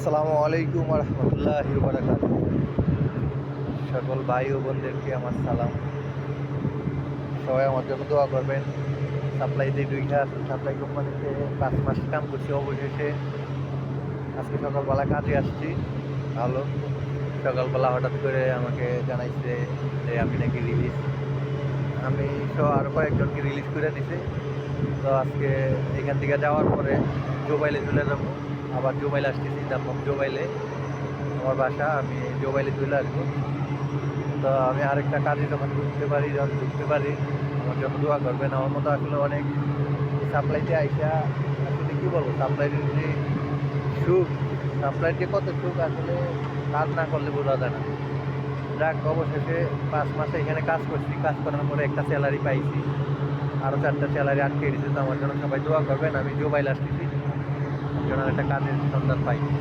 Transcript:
আসসালামু আলাইকুম রহমতুল্লাহি ওয়া বারাকাতুহু। সকল ভাই ও বোনদেরকে আমার সালাম। সবাই আমার জন্য দোয়া করবেন। সাপ্লাইতে সাপ্লাই কোম্পানিতে 5 মাস কাম করছি, অবশেষে আজকে সকালবেলা কাজে আসছি। ভালো, সকালবেলা হঠাৎ করে আমাকে জানাইছে যে আমি নাকি রিলিজ, আমি সহ আরও কয়েকজনকে রিলিজ করে দিছে। তো আজকে এখান থেকে যাওয়ার পরে জোবাইলে চলে যাবো। আবার জোবাইলে আসতেছি, তারপর জোবাইলে আমার বাসা, আমি জোবাইলে চলে আসবো। তো আমি আরেকটা কাজে যখন ঢুকতে পারি আমার জন্য দোয়া করবেন। আমার মতো আসলে অনেক সাপ্লাইতে আইসা আসলে কী বলবো, সাপ্লাইয়ের যে সুখ, সাপ্লাইয়ের যে কত সুখ আসলে কাজ না করলে বোঝা যায় না। যাক, অবশেষে 5 মাসে এখানে কাজ করছি, কাজ করার পরে একটা স্যালারি পাইছি, আরও 4টা স্যালারি আটকে দিয়েছে। তো আমার জন্য সবাই দোয়া করবেন। আমি জোবাইল আসতেছি, আমার জন্য একটা কাজের সন্ধান পাই।